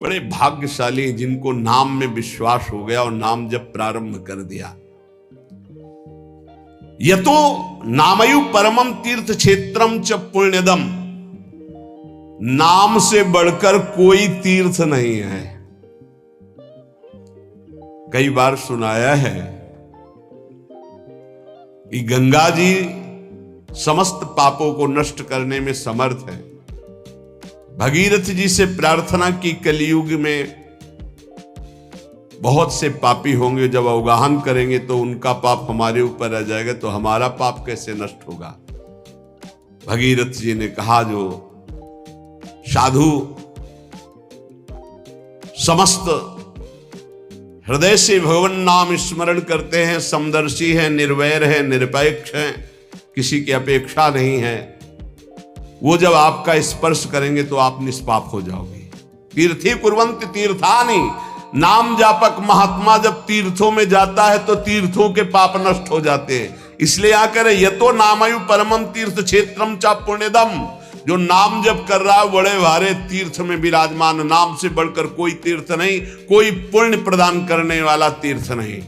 बड़े भाग्यशाली जिनको नाम में विश्वास हो गया और नाम जब प्रारंभ कर दिया। यतो नामयु परमम तीर्थ क्षेत्रम च पुण्यदम, नाम से बढ़कर कोई तीर्थ नहीं है। कई बार सुनाया है कि गंगा जी समस्त पापों को नष्ट करने में समर्थ है। भगीरथ जी से प्रार्थना की कलयुग में बहुत से पापी होंगे, जब अवगाहन करेंगे तो उनका पाप हमारे ऊपर आ जाएगा, तो हमारा पाप कैसे नष्ट होगा। भगीरथ जी ने कहा जो साधु समस्त हृदय से भगवान नाम स्मरण करते हैं, समदर्शी हैं, निर्वैर हैं, निरपेक्ष हैं, किसी की अपेक्षा नहीं है, वो जब आपका स्पर्श करेंगे तो आप निष्पाप हो जाओगे। तीर्थी कुर्वन्ति तीर्थानि, नाम जापक महात्मा जब तीर्थों में जाता है तो तीर्थों के पाप नष्ट हो जाते हैं। इसलिए आकर यतो नामयु परमम तीर्थ क्षेत्रम चा पुण्यदम, जो नाम जप कर रहा है बड़े भारे तीर्थ में विराजमान, नाम से बढ़कर कोई तीर्थ नहीं, कोई पुण्य प्रदान करने वाला तीर्थ नहीं।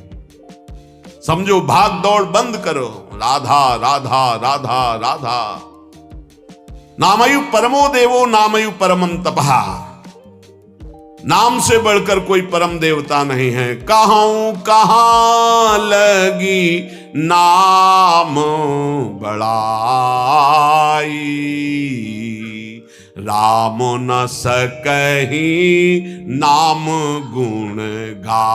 समझो, भाग दौड़ बंद करो, राधा राधा राधा राधा। नामयु परमो देवो नामयु परमम तपहा, नाम से बढ़कर कोई परम देवता नहीं है। कहां कहां लगी नाम बड़ाई, राम न सकही नाम गुण गाई।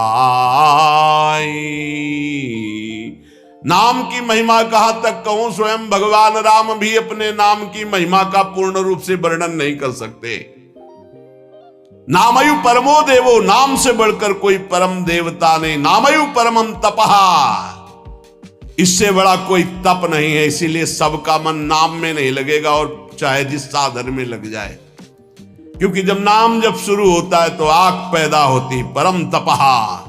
नाम की महिमा कहां तक कहूं, स्वयं भगवान राम भी अपने नाम की महिमा का पूर्ण रूप से वर्णन नहीं कर सकते। नामयु परमो देवो, नाम से बढ़कर कोई परम देवता नहीं। नामयु परमम तपहा, इससे बड़ा कोई तप नहीं है। इसीलिए सबका मन नाम में नहीं लगेगा, और चाहे जिस साधन में लग जाए, क्योंकि जब नाम जब शुरू होता है तो आग पैदा होती। परम तपहा,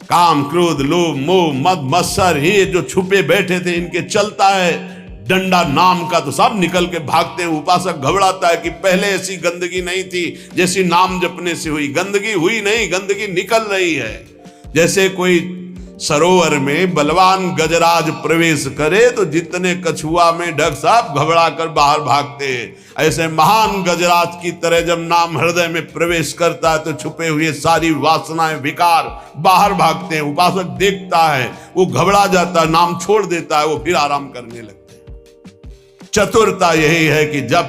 काम क्रोध लोभ मोह मद मत्सर, ये जो छुपे बैठे थे इनके चलता है डंडा नाम का, तो सब निकल के भागते हैं। उपासक घबराता है कि पहले ऐसी गंदगी नहीं थी जैसी नाम जपने से हुई। गंदगी हुई नहीं, गंदगी निकल रही है। जैसे कोई सरोवर में बलवान गजराज प्रवेश करे तो जितने कछुआ में ढक सब घबरा कर बाहर भागते हैं, ऐसे महान गजराज की तरह जब नाम हृदय में प्रवेश करता है तो छुपे हुए सारी वासनाएं विकार बाहर भागते हैं। उपासक देखता है, वो घबरा जाता है, नाम छोड़ देता है, वो फिर आराम करने लगता है। चतुरता यही है कि जब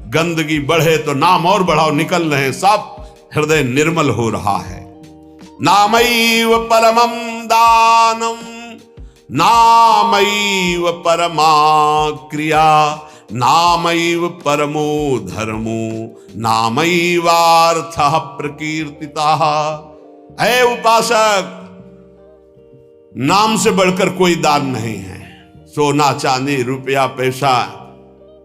गंदगी बढ़े तो नाम और बढ़ाओ, निकल रहे हैं, सब हृदय निर्मल हो रहा है। नामैव परमं दानम, नामैव परमा क्रिया, नामैव परमो धर्मो, नामैवार्थः प्रकीर्तितः। है उपासक, नाम से बढ़कर कोई दान नहीं है। सोना चांदी रुपया पैसा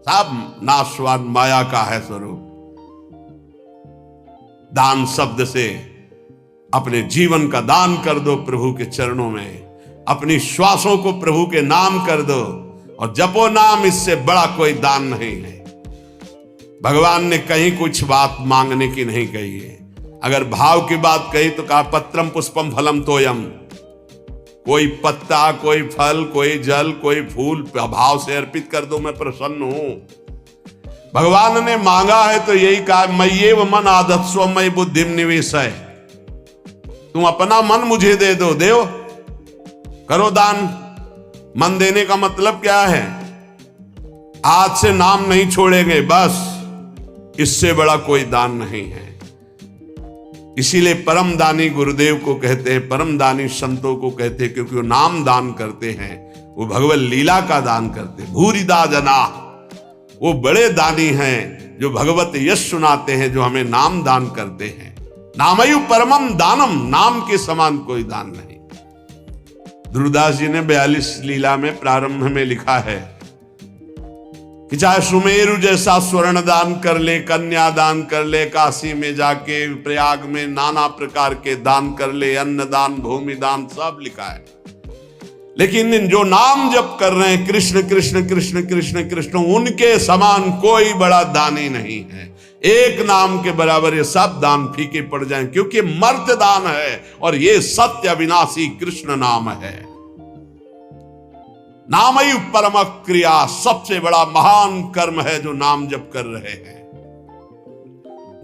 सब नाशवान माया का है स्वरूप। दान शब्द से अपने जीवन का दान कर दो प्रभु के चरणों में, अपनी श्वासों को प्रभु के नाम कर दो और जपो नाम, इससे बड़ा कोई दान नहीं है। भगवान ने कहीं कुछ बात मांगने की नहीं कही है। अगर भाव की बात कही तो कहा पत्रम पुष्पम फलम तोयम, कोई पत्ता कोई फल कोई जल कोई फूल भाव से अर्पित कर दो, मैं प्रसन्न हूं। भगवान ने मांगा है तो यही कहा, मय्येव मन आधत्स्व मयि बुद्धिम निवेशय, तुम अपना मन मुझे दे दो, देव करो दान। मन देने का मतलब क्या है? आज से नाम नहीं छोड़ेंगे, बस इससे बड़ा कोई दान नहीं है। इसीलिए परम दानी गुरुदेव को कहते हैं, परम दानी संतों को कहते हैं, क्योंकि वो नाम दान करते हैं, वो भगवत लीला का दान करते हैं। भूरिदा जना, वो बड़े दानी हैं जो भगवत यश सुनाते हैं, जो हमें नाम दान करते हैं। नामयु परमम दानम, नाम के समान कोई दान नहीं। ध्रुवदास जी ने 42 लीला में प्रारंभ में लिखा है कि चाहे सुमेरु जैसा स्वर्ण दान कर ले, कन्या दान कर ले, काशी में जाके प्रयाग में नाना प्रकार के दान कर ले, अन्न दान भूमि दान सब लिखा है। लेकिन जो नाम जप कर रहे हैं कृष्ण कृष्ण कृष्ण कृष्ण कृष्ण, उनके समान कोई बड़ा दानी नहीं है। एक नाम के बराबर ये सब दान फीके पड़ जाएं, क्योंकि मर्त्य दान है और ये सत्य अविनाशी कृष्ण नाम है। नामैव परम क्रिया, सबसे बड़ा महान कर्म है जो नाम जप कर रहे हैं।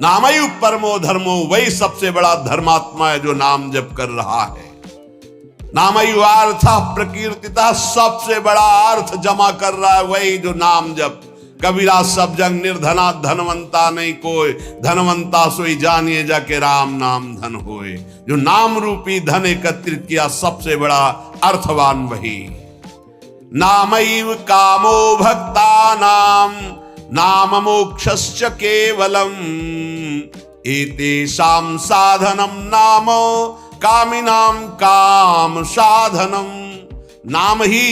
नामैव परमो धर्मो, वही सबसे बड़ा धर्मात्मा है जो नाम जप कर रहा है। नामैव अर्थः प्रकीर्तितः, सबसे बड़ा अर्थ जमा कर रहा है वही जो नाम जप। कबीरा सब जंग निर्धना, धनवंता नहीं कोई, धनवंता सोई जानिए जाके राम नाम धन होए। जो नाम रूपी धन एकत्रित किया, सबसे बड़ा अर्थवान वही। नामैव कामो भक्तानां नाम मोक्षश्च केवलम्, एतेषां साधनं नाम कामिनां काम साधनम। नाम ही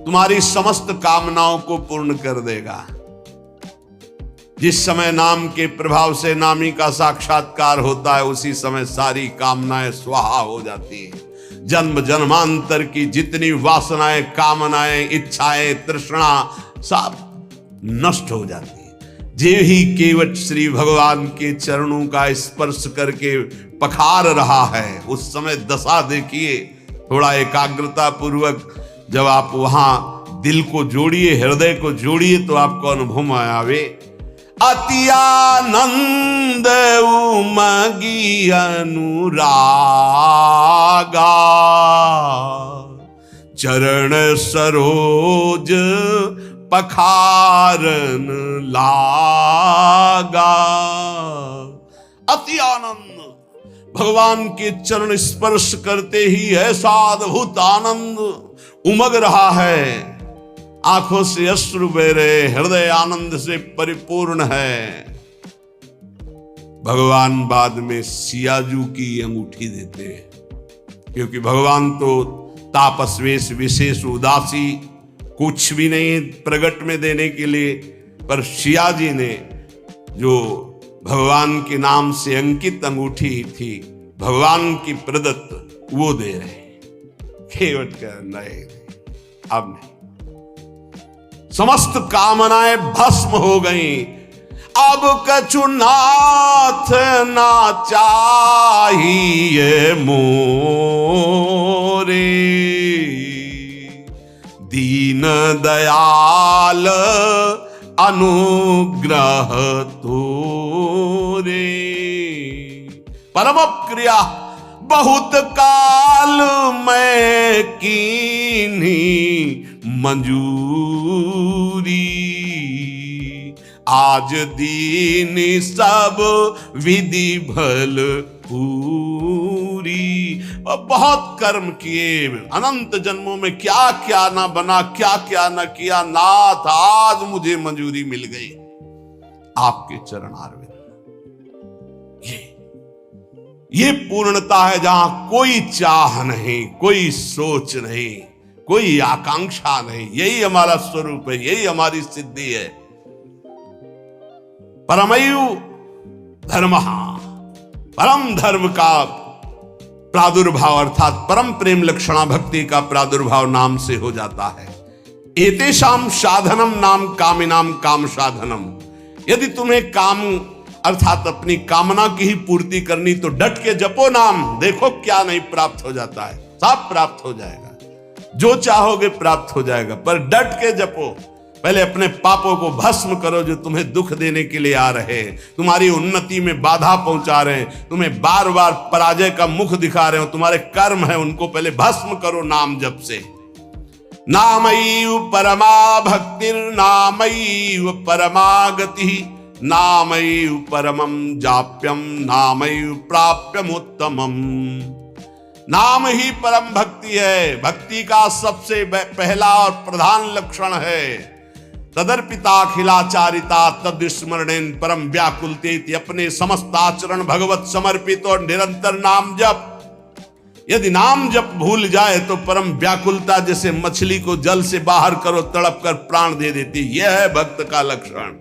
तुम्हारी समस्त कामनाओं को पूर्ण कर देगा। जिस समय नाम के प्रभाव से नामी का साक्षात्कार होता है, उसी समय सारी कामनाएं स्वाहा हो जाती है। जन्म जन्मांतर की जितनी वासनाएं, कामनाएं, इच्छाएं, तृष्णा सब नष्ट हो जाती है। जे ही केवट श्री भगवान के चरणों का स्पर्श करके पखार रहा है, उस समय दशा देखिए। थोड़ा एकाग्रता पूर्वक जब आप वहां दिल को जोड़िए, हृदय को जोड़िए, तो आपको अनुभव में आवे। अति आनंद उमगी अनुरागा, चरण सरोज पखारन लागा। अति आनंद, भगवान के चरण स्पर्श करते ही ऐसा अद्भुत आनंद उमग रहा है। आंखों से अश्रु बह रहे, हृदय आनंद से परिपूर्ण है। भगवान बाद में सियाजू की अंगूठी देते हैं, क्योंकि भगवान तो तापस्वेश विशेष उदासी, कुछ भी नहीं प्रगट में देने के लिए, पर सिया जी ने जो भगवान के नाम से अंकित अंगूठी थी, भगवान की प्रदत्त, वो दे रहे। केवट का नहीं, अब नहीं। समस्त कामनाएं भस्म हो गईं। अब कछु नाथ ना चाहिए मोरे, दीन दयाल अनुग्रह तोरे। परम क्रिया बहुत काल में कीन्ही मंजूरी, आज दीन सब विधि भल पूरी। बहुत कर्म किए, अनंत जन्मों में क्या क्या ना बना, क्या क्या ना किया, नाथ आज मुझे मंजूरी मिल गई आपके चरण आरविंद। ये पूर्णता है जहां कोई चाह नहीं, कोई सोच नहीं, कोई आकांक्षा नहीं। यही हमारा स्वरूप है, यही हमारी सिद्धि है। परमैव धर्मः, परम धर्म का प्रादुर्भाव अर्थात परम प्रेम लक्षणा भक्ति का प्रादुर्भाव नाम से हो जाता है। एतेषाम साधनम नाम कामिनाम काम साधनम। यदि तुम्हें काम अर्थात अपनी कामना की ही पूर्ति करनी, तो डट के जपो नाम, देखो क्या नहीं प्राप्त हो जाता है। सब प्राप्त हो जाएगा, जो चाहोगे प्राप्त हो जाएगा, पर डट के जपो। पहले अपने पापों को भस्म करो जो तुम्हें दुख देने के लिए आ रहे हैं, तुम्हारी उन्नति में बाधा पहुंचा रहे हैं, तुम्हें बार बार पराजय का मुख दिखा रहे हो, तुम्हारे कर्म है, उनको पहले भस्म करो नाम जप से। नामैव परमा भक्तिर् नामैव परमा गति, नामैव परमं जाप्यम नामैव प्राप्यम उत्तमम। नाम ही परम भक्ति है, भक्ति का सबसे पहला और प्रधान लक्षण है। तदर्पिताखिलाचारिता तद्स्मरणेन परम व्याकुलते, अपने समस्त आचरण भगवत समर्पित और निरंतर नाम जप। यदि नाम जप भूल जाए तो परम व्याकुलता, जैसे मछली को जल से बाहर करो तड़प कर प्राण दे देती, यह है भक्त का लक्षण।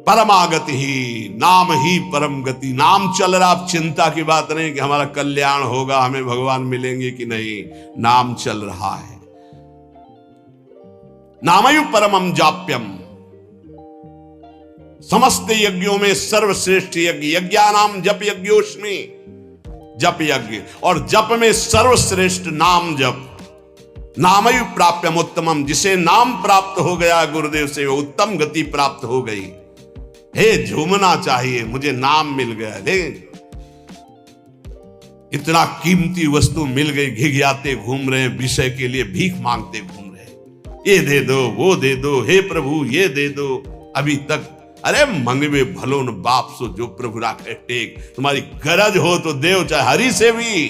परमागति ही, नाम ही परम गति। नाम चल रहा, आप चिंता की बात नहीं कि हमारा कल्याण होगा, हमें भगवान मिलेंगे कि नहीं, नाम चल रहा है। नामैव परमं जाप्यम, समस्त यज्ञों में सर्वश्रेष्ठ यज्ञ, यज्ञानाम जप यज्ञोस्मि, जप यज्ञ, और जप में सर्वश्रेष्ठ नाम जप। नामयु प्राप्यम उत्तमम, जिसे नाम प्राप्त हो गया गुरुदेव से वो उत्तम गति प्राप्त हो गई। हे झूमना चाहिए, मुझे नाम मिल गया, देख इतना कीमती वस्तु मिल गई, घिघियाते घूम रहे हैं, विषय के लिए भीख मांगते घूम रहे हैं, ये दे दो वो दे दो, हे प्रभु ये दे दो। अभी तक अरे मंगवे भलो न बाप सो जो प्रभु राखे टेक, तुम्हारी गरज हो तो देव, चाहे हरि से भी।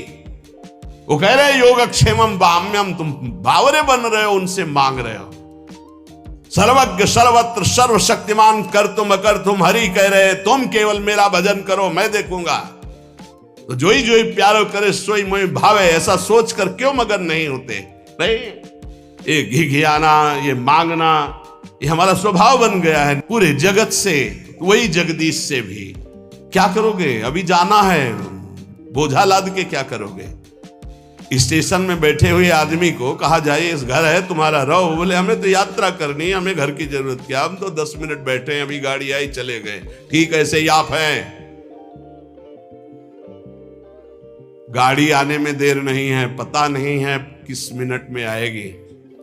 वो कह रहे योगक्षेमम बाम्यम, तुम बावरे बन रहे हो, उनसे मांग रहे हो। सर्वज्ञ सर्वत्र सर्वशक्तिमान कर तुम अकर तुम, हरि कह रहे तुम केवल मेरा भजन करो, मैं देखूंगा। तो जो ही प्यारो करे सोई मोहि भावे, ऐसा सोच कर क्यों मगन नहीं होते? नहीं, ये घिघियाना, ये मांगना, ये हमारा स्वभाव बन गया है पूरे जगत से, वही जगदीश से भी। क्या करोगे? अभी जाना है, बोझा लाद के क्या करोगे? स्टेशन में बैठे हुए आदमी को कहा जाए इस घर है तुम्हारा, रहो। बोले हमें तो यात्रा करनी है, हमें घर की जरूरत क्या, हम तो 10 मिनट बैठे हैं, अभी गाड़ी आई चले गए। ठीक ऐसे ही आप हैं, गाड़ी आने में देर नहीं है, पता नहीं है किस मिनट में आएगी,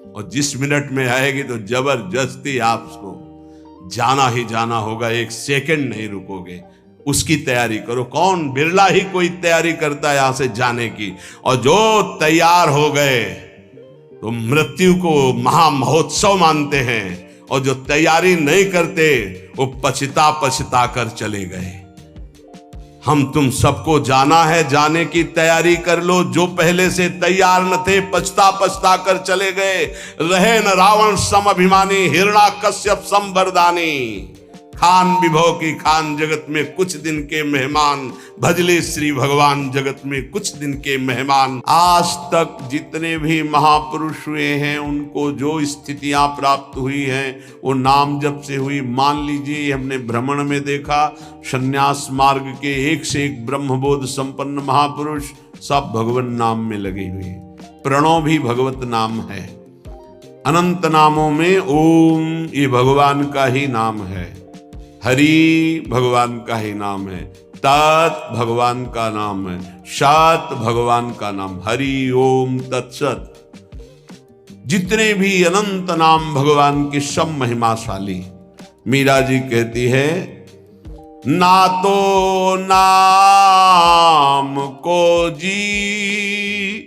और जिस मिनट में आएगी तो जबरदस्ती आपको जाना ही जाना होगा, एक सेकंड नहीं रुकोगे, उसकी तैयारी करो। कौन, बिरला ही कोई तैयारी करता है यहां से जाने की, और जो तैयार हो गए तो मृत्यु को महा महोत्सव मानते हैं, और जो तैयारी नहीं करते वो पछता पछता कर चले गए। हम तुम सबको जाना है, जाने की तैयारी कर लो। जो पहले से तैयार न थे पछता पछता कर चले गए। रहे न रावण सम अभिमानी, हिरणाकश्यप सम वरदानी। खान विभव की खान, जगत में कुछ दिन के मेहमान, भजले श्री भगवान जगत में कुछ दिन के मेहमान। आज तक जितने भी महापुरुष हुए हैं उनको जो स्थितियां प्राप्त हुई हैं वो नाम जप से हुई। मान लीजिए हमने भ्रमण में देखा, संन्यास मार्ग के एक से एक ब्रह्मबोध संपन्न महापुरुष सब भगवान नाम में लगे हुए। प्रणव भी भगवत नाम है, अनंत नामों में ओम ये भगवान का ही नाम है, हरि भगवान का ही नाम है, तत् भगवान का नाम है, सत भगवान का नाम, हरि ओम तत्सत। जितने भी अनंत नाम भगवान की सब महिमाशाली। मीरा जी कहती है, ना तो नाम को जी,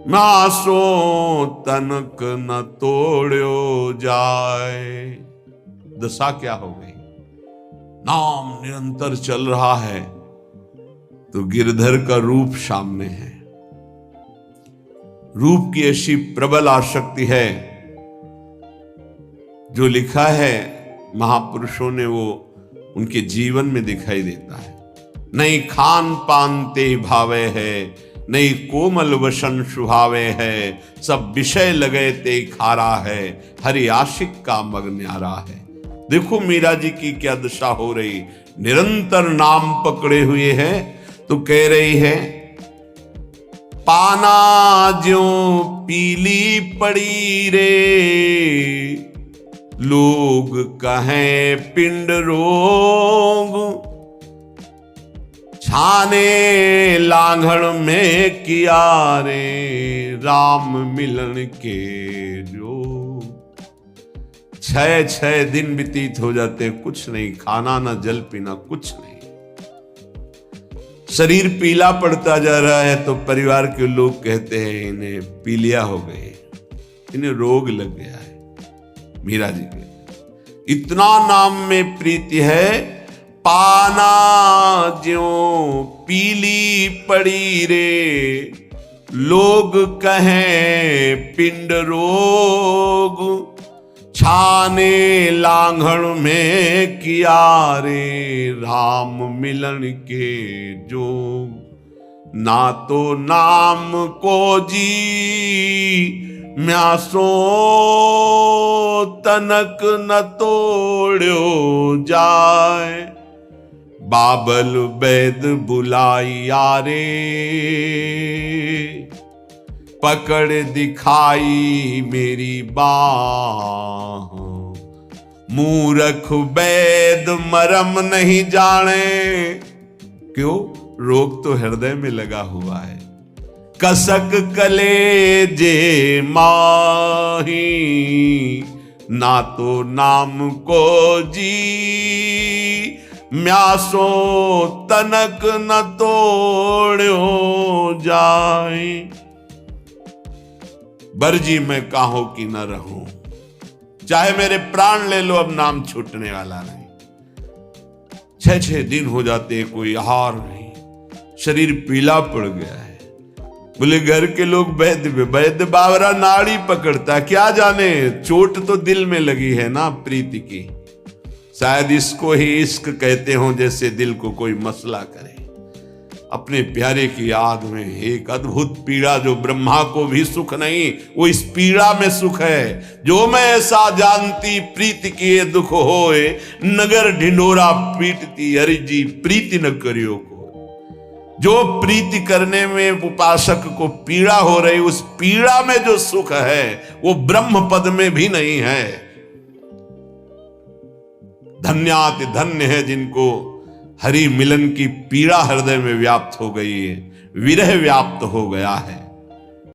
मासो तनक न तोड़ो जाए। दशा क्या हो गई? नाम निरंतर चल रहा है तो गिरधर का रूप सामने है। रूप की ऐसी प्रबल आसक्ति है, जो लिखा है महापुरुषों ने वो उनके जीवन में दिखाई देता है। नहीं खान पान ते भावे है, नहीं कोमल वसन सुहावे है, सब विषय लगे ते खारा है, हरि आशिक का मग न्यारा है। देखो मीरा जी की क्या दशा हो रही, निरंतर नाम पकड़े हुए हैं। तो कह रही है, पाना ज्यों पीली पड़ी रे, लोग कहें पिंड रोग, छाने लांघड़ में किया रे, राम मिलन के जो। 6 दिन व्यतीत हो जाते, कुछ नहीं, खाना ना जल पीना, कुछ नहीं। शरीर पीला पड़ता जा रहा है तो परिवार के लोग कहते हैं इन्हें पीलिया हो गए, इन्हें रोग लग गया है। मीरा जी के इतना नाम में प्रीति है, पाना ज्यों पीली पड़ी रे, लोग कहें पिंड रोग, छाने लांघड़ में किया रे, राम मिलन के जोग। ना तो नाम को जी, म्यासो तनक न तोड़ो जाए, बाबल वैद बुलाइया रे, पकड़ दिखाई मेरी बाह, मूर्ख वैद मरम नहीं जाने। क्यों? रोग तो हृदय में लगा हुआ है। कसक कलेजे माही, ना तो नाम को जी, म्यासो तनक न तोड़ो जाए। बरजी मैं काहो की न रहूं, चाहे मेरे प्राण ले लो, अब नाम छूटने वाला नहीं। 6-6 दिन हो जाते, कोई आहार नहीं, शरीर पीला पड़ गया है। बोले घर के लोग वैद्य बावरा नाड़ी पकड़ता, क्या जाने चोट तो दिल में लगी है ना प्रीति की। शायद इसको ही इश्क कहते हो, जैसे दिल को कोई मसला करे। अपने प्यारे की याद में एक अद्भुत पीड़ा, जो ब्रह्मा को भी सुख नहीं, वो इस पीड़ा में सुख है। जो मैं ऐसा जानती प्रीति किए दुख होए, नगर ढिंडोरा पीटती हरि जी प्रीति न करियो को। जो प्रीति करने में उपासक को पीड़ा हो रही, उस पीड़ा में जो सुख है वो ब्रह्म पद में भी नहीं है। धन्याति धन्य है जिनको हरि मिलन की पीड़ा हृदय में व्याप्त हो गई है, विरह व्याप्त हो गया है।